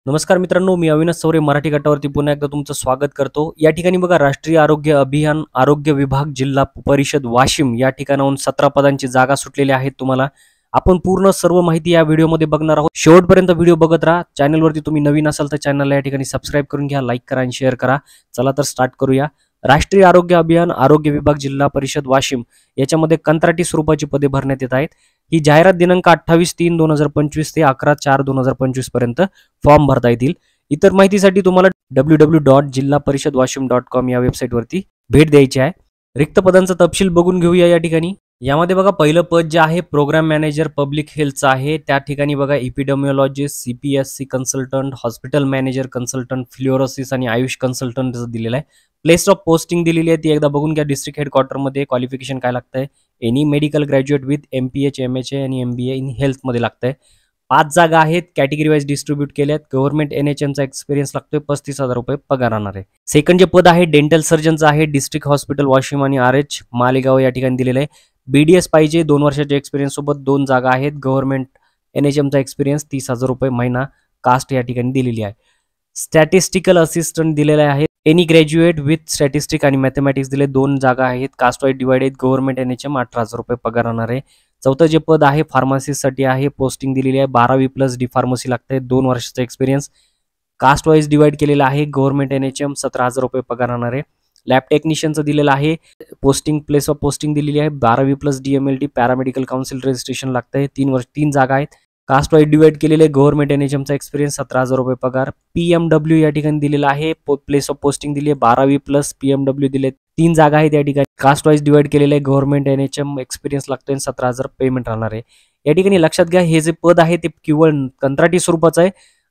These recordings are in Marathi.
नमस्कार मित्रांनो, मी अविनाश सौरे मराठी गटावरती पुन्हा एकदा तुमचं स्वागत करतो। या ठिकाणी बघा राष्ट्रीय आरोग्य अभियान आरोग्य विभाग जिल्हा परिषद वाशिम या ठिकाणाहून 17 पदांची जागा सुटलेल्या आहेत। तुम्हाला आपण पूर्ण सर्व माहिती या व्हिडिओमध्ये बघणार आहोत। शेवटपर्यंत व्हिडिओ बघत राहा। चॅनलवरती तुम्ही नवीन असाल तर चॅनलला या ठिकाणी सबस्क्राइब करून घ्या, लाईक करा आणि शेअर करा। चला तर स्टार्ट करूया। राष्ट्रीय आरोग्य अभियान आरोग्य विभाग जिल्हा परिषद वाशिम याच्यामध्ये कंत्राटी स्वरूपाची पदे भरण्यात येत आहेत। ही जाहिरात दिनांक 28/3/2025 ते 11/4/2025 पर्यंत फॉर्म भरता येतील। इतर माहितीसाठी तुम्हाला www.jillaparishadwashim.com या वेबसाईटवरती भेट द्यायची आहे। रिक्त पदांचा तपशील बघून घेऊया। या ठिकाणी यामध्ये बघा पहिलं पद जे आहे प्रोग्राम मॅनेजर पब्लिक हेल्थचं आहे। त्या ठिकाणी बघा एपिडेमिओलॉजिस्ट, CPSC consultant, hospital manager consultant, fluorosis आणि आयुष कन्सल्टंट दिलेलं आहे। प्लेस ऑफ पोस्टिंग दिलेली आहे ती एकदा बघून घ्या। डिस्ट्रिक्ट हेडक्वार्टरमध्ये क्वालिफिकेशन काय लागतंय, any medical graduate with MPH, MHA आणि MBA इन हेल्थमध्ये लागतंय। 5 जागा आहेत, कॅटेगरी वाईज डिस्ट्रीब्यूट केल्यात। गव्हर्नमेंट NHMचा एक्सपिरियन्स लागतोय, 35,000 रुपये पगार राहणार आहे। सेकंड जे पद आहे डेंटल सर्जनचं आहे। डिस्ट्रिक्ट हॉस्पिटल वाशिम आणि RH मालेगाव या ठिकाणी दिलेलं आहे। BDS पाहिजे, 2 वर्षाच्या एक्सपिरियन्स सोबत 2 जागा आहेत। गव्हर्नमेंट NHMचा एक्सपिरियन्स 30,000 रुपये महिना। कास्ट या ठिकाणी दिलेली आहे। स्टॅटिस्टिकल असिस्टंट दिलेला आहे। एनी ग्रॅज्युएट विथ स्टॅटिस्टिक आणि मॅथमॅटिक्स दिले, 2 जागा आहेत। Caste wise divided, government NHM 18,000 रुपये पगार राहणार आहे। चौथं जे पद आहे फार्मसिस्टसाठी आहे। पोस्टिंग दिलेली आहे 12वी प्लस डी फार्मसी लागते, 2 वर्षाचा एक्सपिरियन्स। कास्ट वाईज डिवाइड केलेला आहे। गव्हर्नमेंट NHM 17,000 रुपये पगार राहणार आहे। लॅब टेक्निशियनचं दिलेलं आहे। पोस्टिंग प्लेस ऑफ पोस्टिंग दिलेली आहे 12वी plus DMLT paramedical council registration लागतंय, 3 जागा आहेत। कास्ट वाईज डिवाइड केलेले, गव्हर्नमेंट NHMचा एक्सपिरियन्स 17,000 रुपये पगार। PMW या ठिकाणी दिलेला आहे। प्लेस ऑफ पोस्टिंग दिली आहे 12वी प्लस PMW दिले, 3 जागा आहेत या ठिकाणी। कास्ट वाईज डिवाइड केलेले, गव्हर्नमेंट NHM एक्सपिरियन्स लागतोय, 17,000 पेमेंट राहणार आहे। या ठिकाणी लक्षात घ्या हे जे पद आहे ते केवळ कंत्राटी स्वरूपाचं आहे।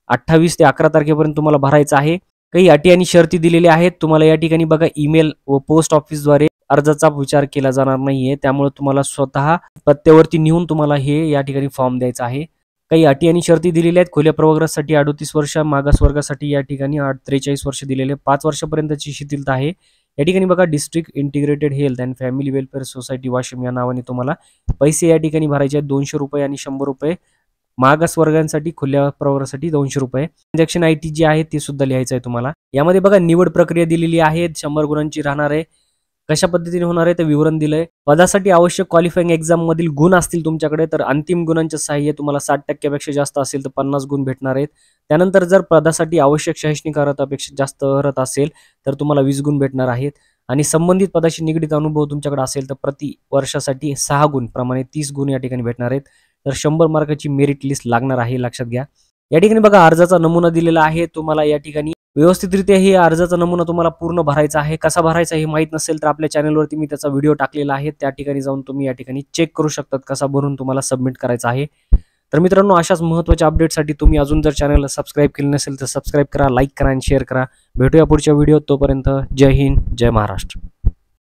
28 ते 11 तारखेपर्यंत तुम्हाला भरायचं आहे। काही अटी आणि शर्ती दिलेल्या आहेत। तुम्हाला या ठिकाणी बघा ईमेल व पोस्ट ऑफिसद्वारे अर्जाचा विचार केला जाणार नाहीये, त्यामुळे तुम्हाला स्वतः पत्त्यावरती नेऊन तुम्हाला हे या ठिकाणी फॉर्म द्यायचा आहे। काही अटी आणि शर्ती दिलेल्या आहेत। खुल्या प्रवर्गासाठी 38 वर्ष, मागास वर्गासाठी या ठिकाणी 43 वर्ष दिलेले, 5 वर्षापर्यंतची शिथिलता आहे। या ठिकाणी बघा district integrated health and family welfare society Washim या नावाने तुम्हाला पैसे या ठिकाणी भरायचे आहेत, 200 रुपये आणि 100 रुपये। मागास वर्गांसाठी खुल्या प्रवर्गासाठी 200 रुपये। ट्रान्झॅक्शन IT जी आहे ती सुद्धा लिहायचं आहे तुम्हाला। यामध्ये बघा निवड प्रक्रिया दिलेली आहे, 100 गुणांची राहणार आहे। कशा पद्धतीने होणार आहे ते विवरण दिलंय। पदासाठी आवश्यक क्वालिफाईंग एक्झाम मधील गुण असतील तुमच्याकडे तर अंतिम गुणांचे सहाय्य तुम्हाला 60% पेक्षा जास्त असेल तर 50 गुण भेटणार आहेत। त्यानंतर जर पदासाठी आवश्यक शैक्षणिक अर्हतापेक्षा जास्त अर्हता असेल तर तुम्हाला 20 गुण भेटणार आहेत। आणि संबंधित पदाशी निगडीत अनुभव तुमच्याकडे असेल तर प्रति वर्षासाठी 6 गुण प्रमाणे 30 गुण या ठिकाणी भेटणार आहेत। तर 100 मार्काची मेरिट लिस्ट लागणार आहे, लक्षात घ्या। या ठिकाणी बघा अर्जाचा नमुना दिलेला आहे। तुम्हाला या ठिकाणी व्यवस्थितरित्या हे अर्जाचा नमुना तुम्हाला पूर्ण भरायचा आहे। कसा भरायचा हे माहित नसेल तर आपल्या चॅनलवरती मी त्याचा व्हिडिओ टाकलेला आहे, त्या ठिकाणी जाऊन तुम्ही या ठिकाणी चेक करू शकतात कसा भरून तुम्हाला सबमिट करायचा आहे। तर मित्रांनो अशाच महत्त्वाच्या अपडेटसाठी तुम्ही अजून जर चॅनलला सबस्क्राइब केले नसेल तर सबस्क्राइब करा, लाईक करा आणि शेअर करा। भेटूया पुढच्या व्हिडिओत, तोपर्यंत जय हिंद, जय महाराष्ट्र।